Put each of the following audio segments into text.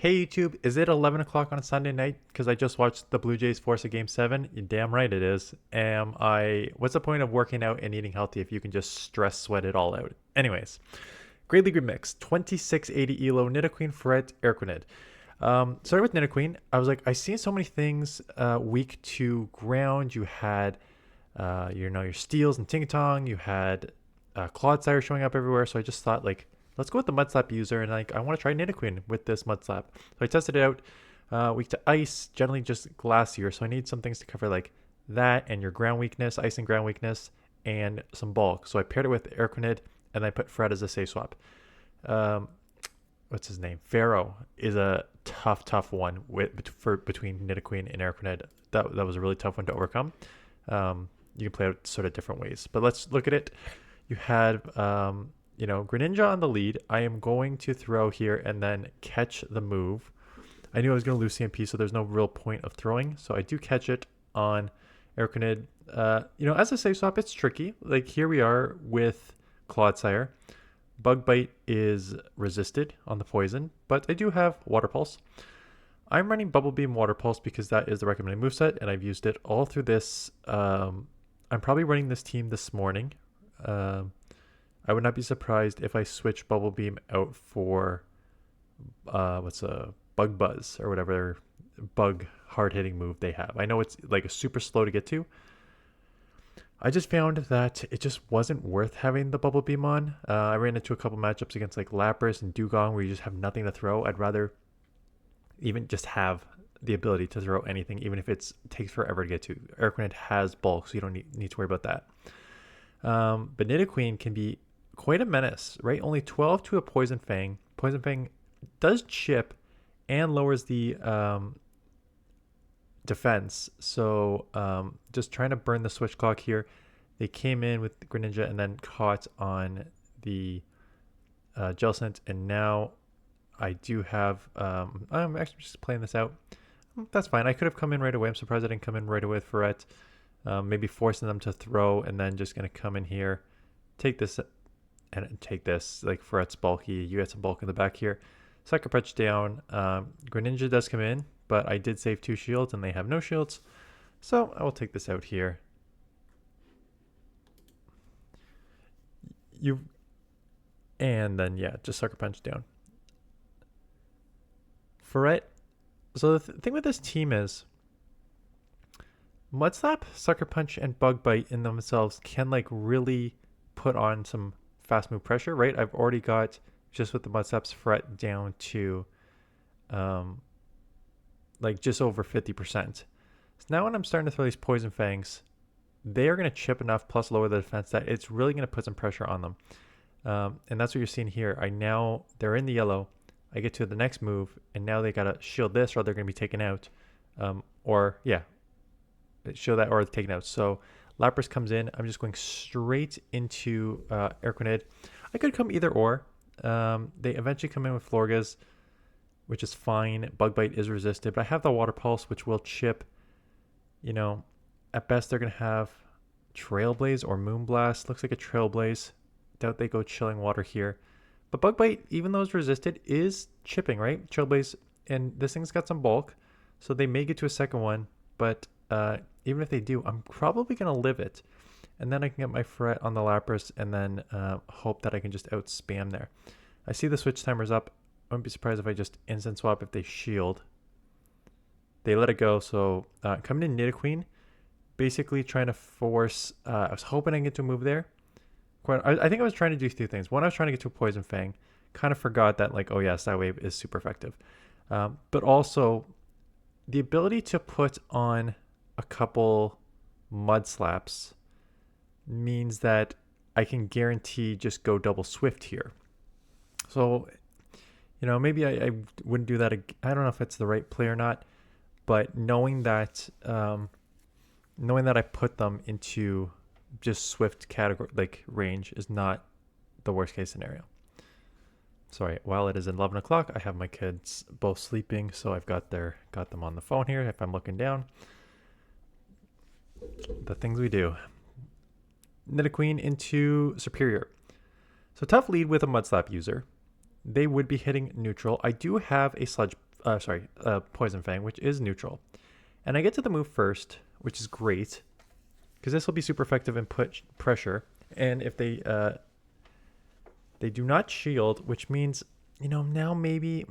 Hey YouTube, is it 11 o'clock on a Sunday night? Because I just watched the Blue Jays force a game 7. You're damn right it is. What's the point of working out and eating healthy if you can just stress sweat it all out? Anyways, Great League Mix, 2680 ELO, NIDOQUEEN, furret, araquanid. Started with NIDOQUEEN. I was like, I seen so many things weak to ground. You had, your steals and ting-tong. You had Clodsire showing up everywhere. So I just thought, like, let's go with the Mud Slap user, and like I want to try NIDOQUEEN with this Mud Slap. So I tested it out. Weak to ice, generally just glacier. So I need some things to cover like that and your ground weakness, ice and ground weakness, and some bulk. So I paired it with Araquanid, and I put Fred as a safe swap. Um, what's his name? Pharaoh is a tough one between NIDOQUEEN and Araquanid. That was a really tough one to overcome. You can play it sort of different ways, but let's look at it. You had Greninja on the lead. I am going to throw here and then catch the move. I knew I was going to lose CMP, so there's no real point of throwing. So I do catch it on Araquanid. As a safe swap, it's tricky. Like here we are with Clodsire. Bug Bite is resisted on the poison, but I do have Water Pulse. I'm running Bubble Beam Water Pulse because that is the recommended moveset, and I've used it all through this. I'm probably running this team this morning. I would not be surprised if I switch Bubble Beam out for Bug Buzz or whatever bug hard hitting move they have. I know it's like a super slow to get to. I just found that it just wasn't worth having the Bubble Beam on. I ran into a couple matchups against like Lapras and Dugong where you just have nothing to throw. I'd rather even just have the ability to throw anything, even if it takes forever to get to. Araquanid has bulk, so you don't need to worry about that. But NIDOQUEEN can be quite a menace, right? Only 12 to a Poison Fang. Poison Fang does chip and lowers the defense. So just trying to burn the switch clock here. They came in with Greninja and then caught on the Jellicent, and now I do have. I'm actually just playing this out. That's fine. I could have come in right away. I'm surprised I didn't come in right away with Furret. Maybe forcing them to throw and then just going to come in here, take this and take this. Like Furret's bulky. You get some bulk in the back here. Sucker Punch down. Greninja does come in, but I did save 2 shields and they have no shields. So I will take this out here. And then, yeah, just Sucker Punch down. Furret. So the thing with this team is Mud Slap, Sucker Punch, and Bug Bite in themselves can like really put on some fast move pressure, right? I've already got, just with the Mud Slap's Fret down to like just over 50%. So now when I'm starting to throw these Poison Fangs, they are going to chip enough plus lower the defense that it's really going to put some pressure on them. And that's what you're seeing here. They're in the yellow. I get to the next move, and now they got to shield this or they're going to be taken out. Show that or taken out. So Lapras comes in. I'm just going straight into Araquanid. I could come either or. They eventually come in with Florges, which is fine. Bug Bite is resisted, but I have the Water Pulse, which will chip. At best they're going to have Trailblaze or Moonblast. Looks like a Trailblaze. Doubt they go Chilling Water here. But Bug Bite, even though it's resisted, is chipping, right? Trailblaze, and this thing's got some bulk, so they may get to a second one, but even if they do, I'm probably going to live it. And then I can get my Fret on the Lapras and then hope that I can just out-spam there. I see the switch timer's up. I wouldn't be surprised if I just instant swap if they shield. They let it go, so coming in NIDOQUEEN, basically trying to force... I was hoping I can get to a move there. I think I was trying to do 2 things. One, I was trying to get to a Poison Fang. Kind of forgot that, like, oh yes, that wave is super effective. But also, the ability to put on a couple Mud Slaps means that I can guarantee just go double Swift here. So, maybe I wouldn't do that. I don't know if it's the right play or not, but knowing that I put them into just Swift category, like range, is not the worst case scenario. Sorry, while it is 11 o'clock, I have my kids both sleeping, so I've got them on the phone here. If I'm looking down, the things we do. NIDOQUEEN into Superior. So tough lead with a Mud Slap user. They would be hitting neutral. I do have a Sludge Poison Fang, which is neutral. And I get to the move first, which is great, because this will be super effective and put pressure. And if they do not shield, which means, now maybe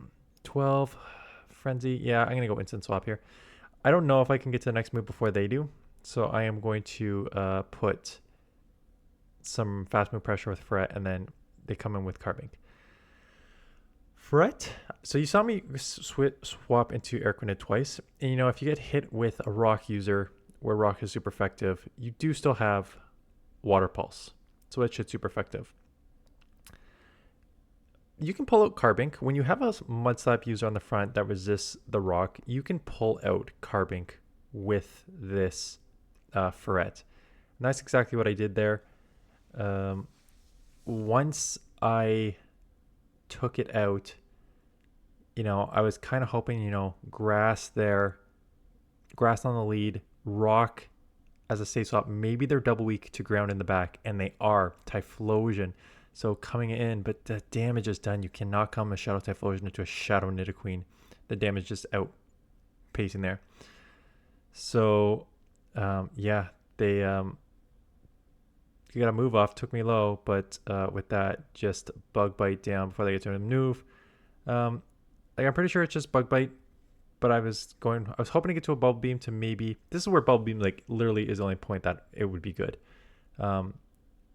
12 Frenzy. Yeah, I'm going to go instant swap here. I don't know if I can get to the next move before they do. So I am going to put some fast move pressure with Furret, and then they come in with Carbink. Furret. So you saw me swap into araquanid twice. And if you get hit with a rock user where rock is super effective, you do still have Water Pulse. So that shit's super effective. You can pull out Carbink. When you have a Mud Slap user on the front that resists the rock, you can pull out Carbink with this Furret. And that's exactly what I did there. Once I took it out, I was kind of hoping, grass there, grass on the lead, rock as a safe swap. Maybe they're double weak to ground in the back, and they are. Typhlosion. So coming in, but the damage is done. You cannot come a Shadow Typhlosion into a Shadow NIDOQUEEN. The damage just outpacing there. So, yeah, they you got to move off. Took me low, but with that, just Bug Bite down before they get to a move. I'm pretty sure it's just Bug Bite, but I was hoping to get to a Bubble Beam to maybe. This is where Bubble Beam literally is the only point that it would be good.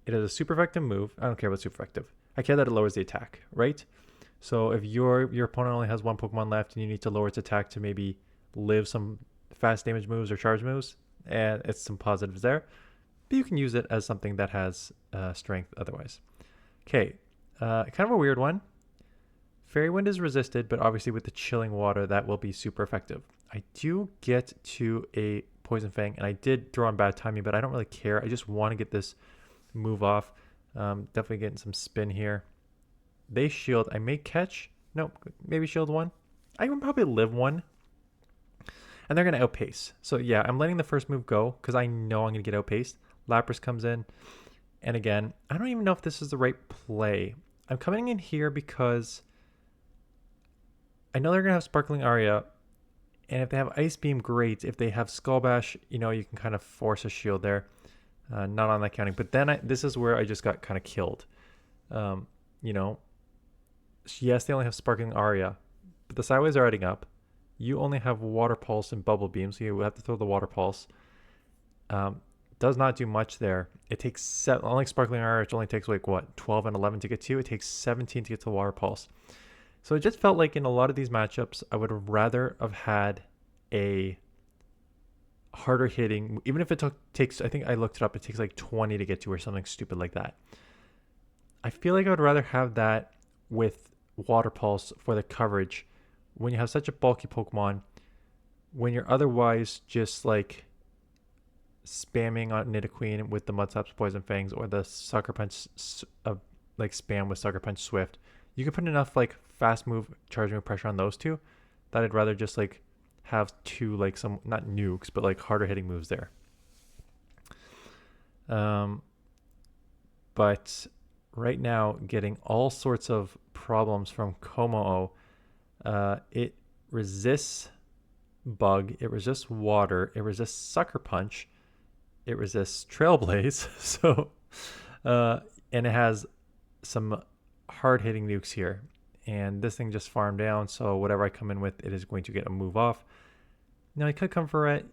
It is a super effective move. I don't care about super effective. I care that it lowers the attack, right? So if your opponent only has one Pokemon left and you need to lower its attack to maybe live some fast damage moves or charge moves, and it's some positives there, but you can use it as something that has strength otherwise. Okay, kind of a weird one. Fairy Wind is resisted, but obviously with the chilling water, that will be super effective. I do get to a Poison Fang, and I did throw on bad timing, but I don't really care. I just want to get this move off. Definitely getting some spin here. They shield. I may catch. Nope. Maybe shield one. I can probably live one. And they're going to outpace. So yeah, I'm letting the first move go because I know I'm going to get outpaced. Lapras comes in. And again, I don't even know if this is the right play. I'm coming in here because I know they're going to have Sparkling Aria. And if they have Ice Beam, great. If they have Skull Bash, you can kind of force a shield there. Not on that counting, but then this is where I just got kind of killed. Yes, they only have Sparkling Aria, but the sideways are adding up. You only have Water Pulse and Bubble Beam, so you have to throw the Water Pulse. Does not do much there. It takes unlike Sparkling Aria, which only takes 12 and 11 to get to. It takes 17 to get to the Water Pulse. So it just felt like in a lot of these matchups, I would have rather have had a harder hitting, even if it takes, I think I looked it up, it takes 20 to get to or something stupid like that. I feel like I would rather have that with Water Pulse for the coverage when you have such a bulky Pokemon, when you're otherwise just spamming on NIDOQUEEN with the Mud Slaps, Poison Fangs, or the Sucker Punch, spam with Sucker Punch Swift. You can put enough fast move, charge move pressure on those two that I'd rather just have two some, not nukes, but harder hitting moves there. But right now, getting all sorts of problems from Komo-o. It resists Bug, it resists Water, it resists Sucker Punch, it resists Trailblaze. So, and it has some hard hitting nukes here. And this thing just farmed down, so whatever I come in with, it is going to get a move off. Now, I could come for it.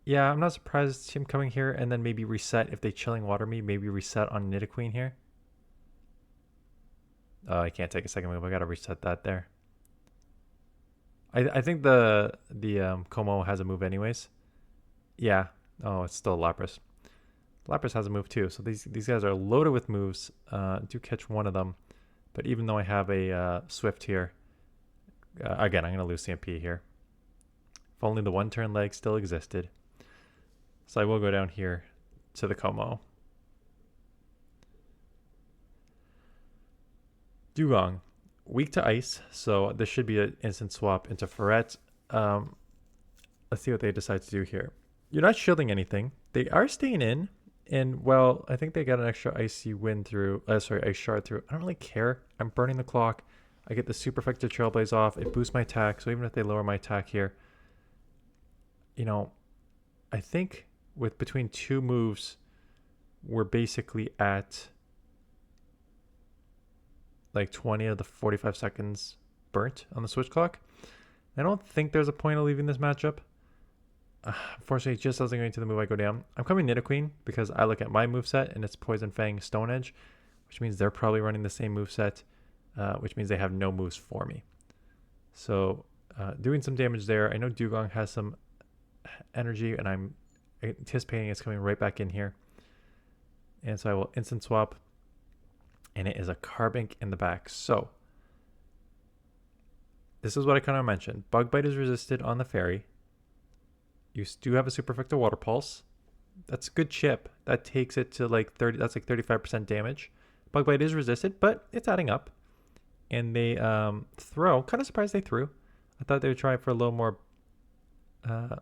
Yeah, I'm not surprised him coming here and then maybe reset if they Chilling Water me. Maybe reset on NIDOQUEEN here. I can't take a second move. I got to reset that there. I think the Como has a move anyways. Yeah. Oh, it's still Lapras. Lapras has a move too. So these guys are loaded with moves. Do catch one of them. But even though I have a Swift here, again, I'm going to lose CMP here. If only the one turn leg still existed. So I will go down here to the Como. Dugong, weak to ice, so this should be an instant swap into Furret. Let's see what they decide to do here. You're not shielding anything. They are staying in. And, I think they got an extra icy wind through, ice shard through. I don't really care. I'm burning the clock. I get the super effective Trailblaze off. It boosts my attack. So even if they lower my attack here, you know, I think with between 2 moves, we're basically at like 20 of the 45 seconds burnt on the switch clock. I don't think there's a point of leaving this matchup. Unfortunately, just as I'm going to the move, I go down. I'm coming NIDOQUEEN because I look at my moveset and it's Poison Fang Stone Edge, which means they're probably running the same moveset, which means they have no moves for me. So doing some damage there. I know Dugong has some energy and I'm anticipating it's coming right back in here. And so I will instant swap. And it is a Carbink in the back. So this is what I kind of mentioned. Bug Bite is resisted on the fairy. You do have a super effective Water Pulse. That's a good chip. That takes it to like 30. That's like 35% damage. Bug Bite is resisted, but it's adding up. And they throw. Kind of surprised they threw. I thought they would try for a little more. I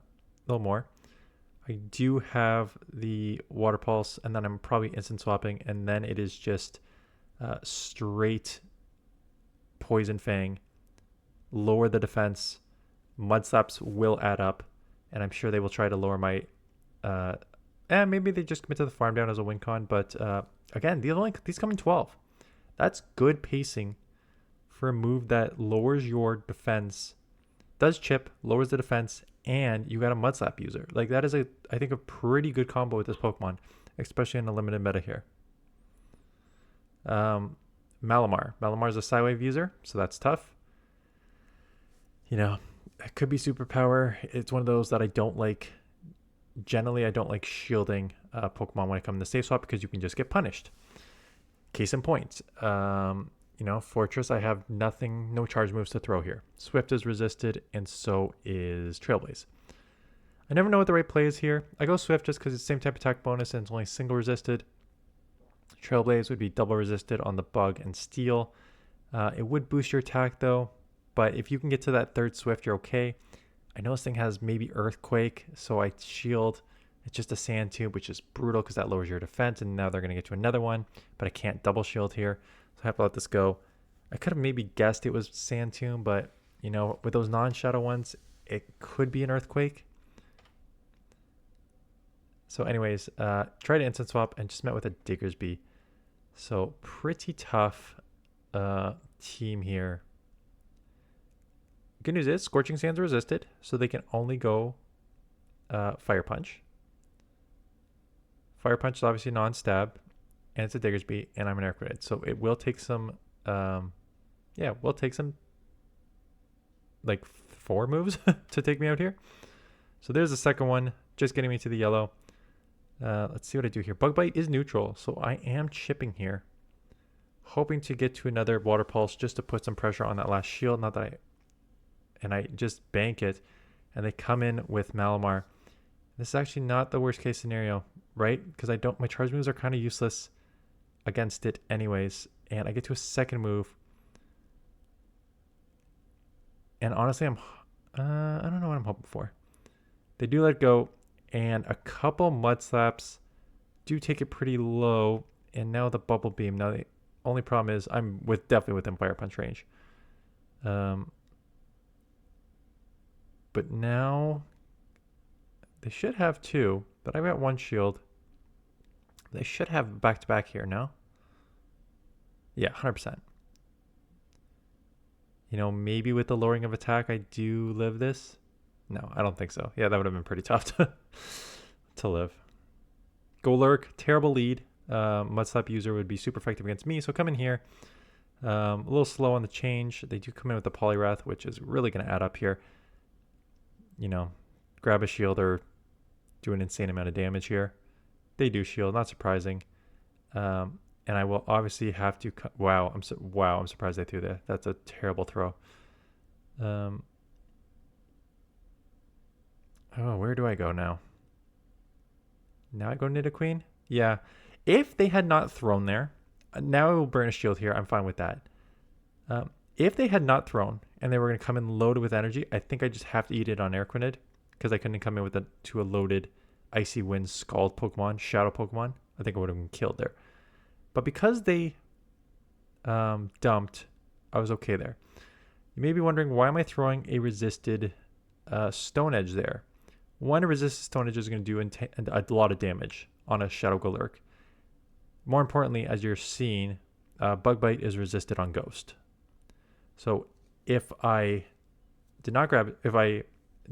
do have the Water Pulse, and then I'm probably instant swapping, and then it is just straight Poison Fang. Lower the defense. Mud Slaps will add up, and I'm sure they will try to lower my. And maybe they just commit to the farm down as a win con, but again, these come in 12. That's good pacing for a move that lowers your defense, does chip, lowers the defense, and you got a Mud Slap user. Like that is I think a pretty good combo with this Pokemon, especially in the limited meta here. Malamar. Malamar is a Psywave user, so that's tough. You know, it could be superpower. It's one of those that I don't like. Generally, I don't like shielding Pokemon when I come to safe swap because you can just get punished. Case in point, you know, Fortress, I have nothing, no charge moves to throw here. Swift is resisted, and so is Trailblaze. I never know what the right play is here. I go Swift just because it's the same type of attack bonus and it's only single resisted. Trailblaze would be double resisted on the Bug and Steel. It would boost your attack though, but if you can get to that third Swift, you're okay. I know this thing has maybe Earthquake, so I shield. It's just a Sand Tube, which is brutal because that lowers your defense, and now they're going to get to another one, but I can't double shield here, so I have to let this go. I could have maybe guessed it was Sand Tube, but, you know, with those non-shadow ones, it could be an Earthquake. So anyways, tried to instant swap and just met with a Diggersby. So pretty tough team here. Good news is Scorching Sands are resisted, so they can only go Fire Punch. Fire Punch is obviously non-stab, and it's a Diggersby, and I'm an Araquanid. So it will take some, we'll take some, like 4 moves to take me out here. So there's the second one, just getting me to the yellow. Let's see what I do here. Bug Bite is neutral, so I am chipping here. Hoping to get to another Water Pulse just to put some pressure on that last shield. Not that I just bank it, and they come in with Malamar. This is actually not the worst case scenario, right? Because my charge moves are kind of useless against it anyways, and I get to a second move. And honestly, I don't know what I'm hoping for. They do let go, and a couple Mud Slaps do take it pretty low, and now the Bubble Beam. Now the only problem is I'm definitely within Fire Punch range. But now they should have 2, but I've got 1 shield. They should have back-to-back here, no? Yeah, 100%. You know, maybe with the lowering of attack, I do live this. No, I don't think so. Yeah, that would have been pretty tough to live. Golurk, terrible lead. Mudslap user would be super effective against me, so come in here. A little slow on the change. They do come in with the Poliwrath, which is really going to add up here. You know, grab a shield or do an insane amount of damage here. They do shield, not surprising. And I will obviously have to. Wow, I'm surprised they threw that. That's a terrible throw. Oh, where do I go now? Now I go NIDOQUEEN? Yeah. If they had not thrown there, now I will burn a shield here. I'm fine with that. If they had not thrown and they were going to come in loaded with energy, I think I just have to eat it on Araquanid because I couldn't come in with a loaded Icy Wind Scald Pokemon, Shadow Pokemon. I think I would have been killed there. But because they dumped I was okay there. You may be wondering, why am I throwing a resisted Stone Edge there? One, a resisted Stone Edge is going to do a lot of damage on a Shadow Galurk. More importantly, as you're seeing, Bug Bite is resisted on Ghost. So if I did not grab it, if I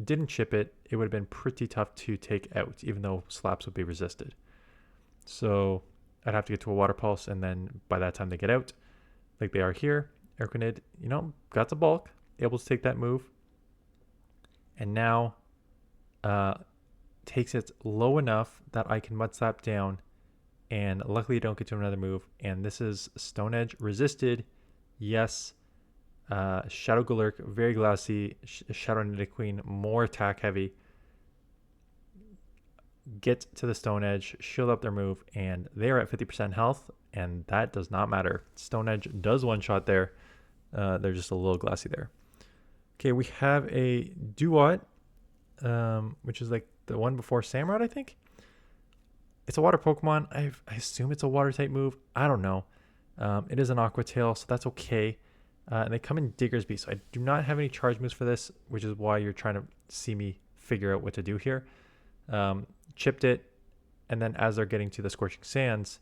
didn't chip it, it would have been pretty tough to take out, even though slaps would be resisted. So I'd have to get to a Water Pulse, and then by that time they get out, like they are here. Araquanid, got the bulk, able to take that move, and now takes it low enough that I can Mud Slap down, and luckily I don't get to another move, and this is Stone Edge resisted. Yes. Shadow Galurk, very glassy. Shadow NIDOQUEEN, more attack heavy. Get to the Stone Edge, shield up their move, and they are at 50% health, and that does not matter. Stone Edge does one shot there. They're just a little glassy there. Okay, we have a Duat, which is like the one before Samurott, I think. It's a water Pokemon. I assume it's a water type move. I don't know. It is an Aqua Tail, so that's okay. And they come in Diggersby, so I do not have any charge moves for this, which is why you're trying to see me figure out what to do here. Chipped it, and then as they're getting to the Scorching Sands,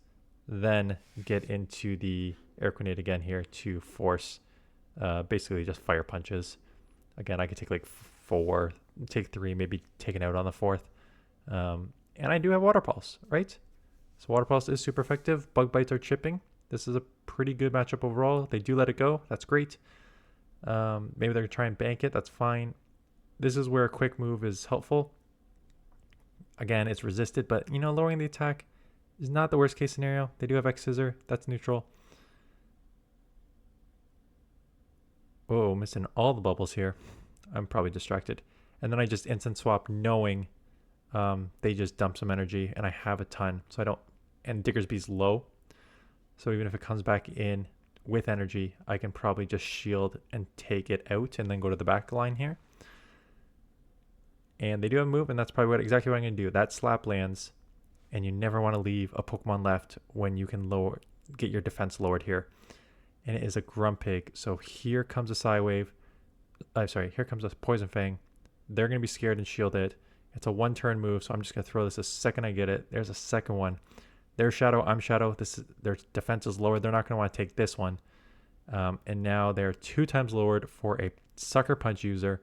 then get into the Araquanid again here to force basically just fire punches. Again, I could take like 4, take 3, maybe taken out on the 4th. And I do have Water Pulse, right? So Water Pulse is super effective. Bug Bites are chipping. This is a pretty good matchup overall. They do let it go. That's great. Maybe they're going to try and bank it. That's fine. This is where a quick move is helpful. Again, it's resisted, but, lowering the attack is not the worst case scenario. They do have X-Scissor. That's neutral. Oh, missing all the bubbles here. I'm probably distracted. And then I just instant swap knowing they just dump some energy, and I have a ton. So I don't... And Diggersby's low. So even if it comes back in with energy, I can probably just shield and take it out and then go to the back line here. And they do have a move, and that's probably exactly what I'm going to do. That slap lands, and you never want to leave a Pokemon left when you can get your defense lowered here. And it is a Grumpig. So here comes a Psywave. Here comes a Poison Fang. They're going to be scared and shield it. It's a 1-turn move, so I'm just going to throw this the second I get it. There's a second one. They're Shadow, I'm Shadow. Their defense is lower. They're not going to want to take this one. And now they're 2 times lowered for a Sucker Punch user.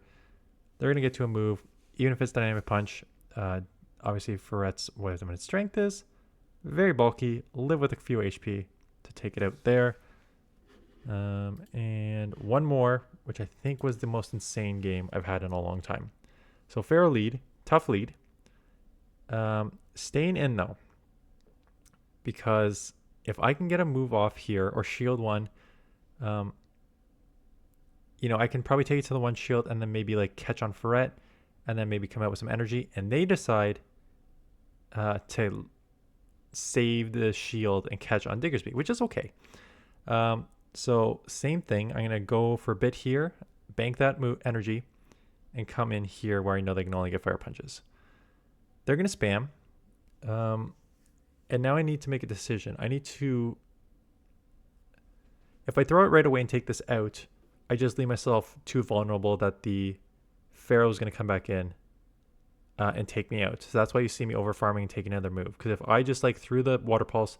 They're going to get to a move, even if it's Dynamic Punch. Obviously, Furret's wisdom and its strength is very bulky. Live with a few HP to take it out there. And one more, which I think was the most insane game I've had in a long time. So Pharaoh lead, tough lead. Staying in though. Because if I can get a move off here or shield one, I can probably take it to the one shield and then maybe like catch on Furret and then maybe come out with some energy. And they decide to save the shield and catch on Diggersby, which is okay. So same thing. I'm going to go for a bit here, bank that energy, and come in here where I know they can only get fire punches. They're going to spam. And now I need to make a decision. If I throw it right away and take this out, I just leave myself too vulnerable that the Pharaoh is going to come back in and take me out. So that's why you see me over farming and taking another move. Because if I just threw the Water Pulse,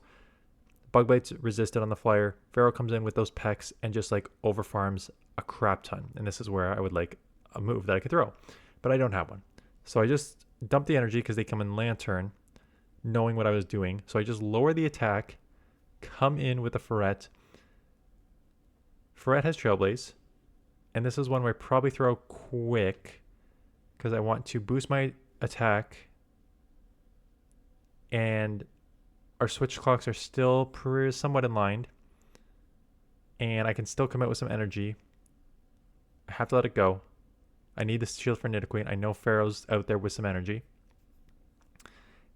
Bug Bite's resisted on the flyer, Pharaoh comes in with those pecks and just over farms a crap ton. And this is where I would like a move that I could throw. But I don't have one. So I just dump the energy because they come in Lantern, knowing what I was doing. So I just lower the attack, come in with a Furret. Furret has Trailblaze. And this is one where I probably throw quick because I want to boost my attack. And our switch clocks are still somewhat in line. And I can still come out with some energy. I have to let it go. I need this shield for NIDOQUEEN. I know Pharaoh's out there with some energy.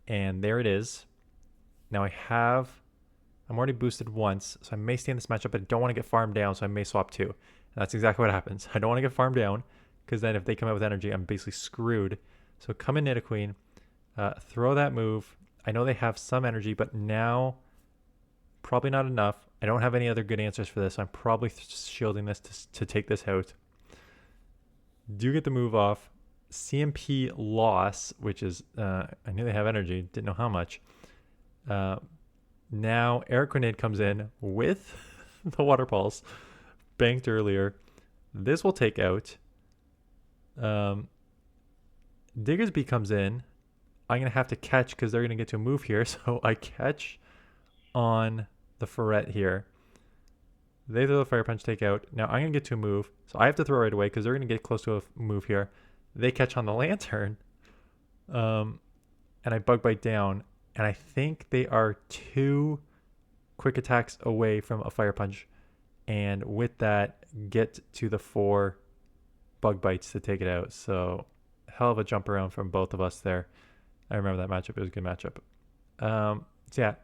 And there it is. Now I'm already boosted once, so I may stay in this matchup, but I don't want to get farmed down, so I may swap 2. And that's exactly what happens. I don't want to get farmed down, because then if they come out with energy, I'm basically screwed. So come in NIDOQUEEN, throw that move. I know they have some energy, but now probably not enough. I don't have any other good answers for this. So I'm probably shielding this to take this out. Do get the move off. CMP loss, which is, I knew they have energy, didn't know how much. Now Araquanid comes in with the Water Pulse, banked earlier. This will take out. Diggersby comes in. I'm going to have to catch because they're going to get to a move here. So I catch on the furret here. They throw the Fire Punch, take out. Now I'm going to get to a move. So I have to throw right away because they're going to get close to a move here. They catch on the Lantern. And I Bug Bite down. And I think they are 2 quick attacks away from a Fire Punch. And with that, get to the 4 Bug Bites to take it out. So hell of a jump around from both of us there. I remember that matchup. It was a good matchup. So yeah,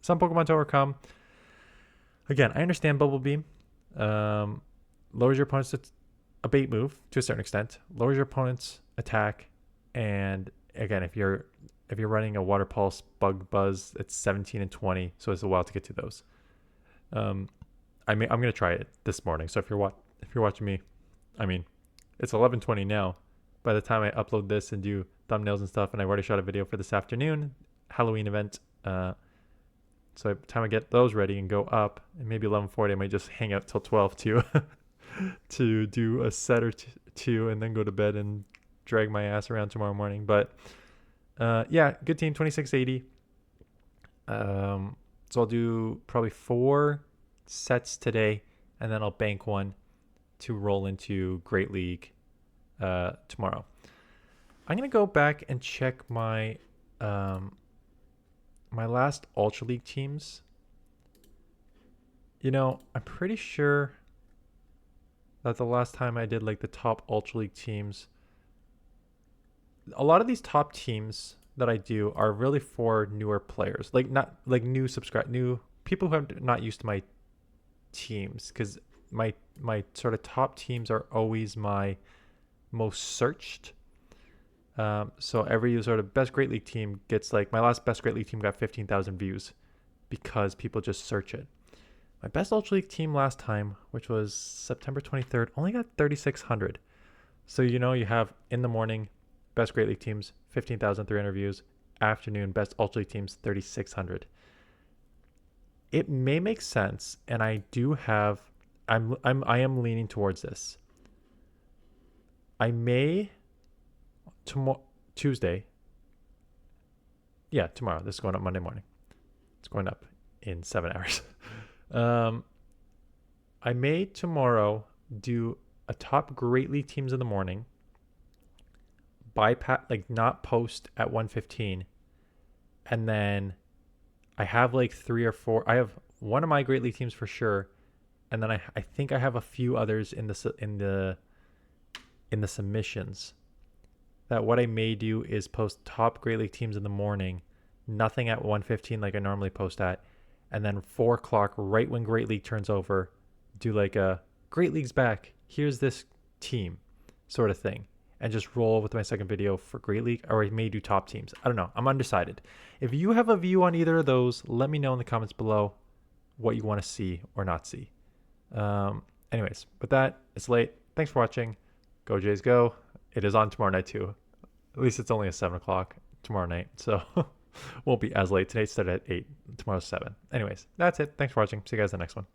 some Pokemon to overcome. Again, I understand Bubble Beam. Lowers your opponent's a bait move to a certain extent. Lowers your opponent's attack. And again, if you're running a Water Pulse, Bug Buzz, it's 17 and 20. So it's a while to get to those. I'm going to try it this morning. So if you're watching me, I mean, it's 11:20 now. By the time I upload this and do thumbnails and stuff, and I've already shot a video for this afternoon, Halloween event. So by the time I get those ready and go up, and maybe 11:40, I might just hang out till 12 to do a set or two, and then go to bed and drag my ass around tomorrow morning. But yeah, good team, 2680. So I'll do probably 4 sets today, and then I'll bank one to roll into Great League tomorrow. I'm gonna go back and check my my last Ultra League teams. You know, I'm pretty sure that the last time I did like the top Ultra League teams, a lot of these top teams that I do are really for newer players, like not like new people who are not used to my teams, because my sort of top teams are always my most searched. So every sort of best Great League team gets, like, my last best Great League team got 15,000 views because people just search it. My best Ultra League team last time, which was September 23rd, only got 3,600. So, you know, you have in the morning, best Great League teams, 15,300 views. Afternoon, best Ultra League teams, 3,600. It may make sense, and I am leaning towards this. I may Tuesday. Yeah, tomorrow. This is going up Monday morning. It's going up in 7 hours. I may tomorrow do a top Great League teams in the morning. Bypass, like, not post at 1:15, and then I have like 3 or 4. I have one of my Great League teams for sure, and then I think I have a few others in the submissions. That what I may do is post top Great League teams in the morning, nothing at 1:15 like I normally post at, and then 4 o'clock, right when Great League turns over, do like a Great League's back, here's this team sort of thing, and just roll with my second video for Great League, or I may do top teams. I don't know. I'm undecided. If you have a view on either of those, let me know in the comments below what you want to see or not see. Anyways, with that, it's late. Thanks for watching. Go Jays go. It is on tomorrow night too. At least it's only at 7 o'clock tomorrow night, so won't be as late. Today started at 8. Tomorrow's 7. Anyways, that's it. Thanks for watching. See you guys in the next one.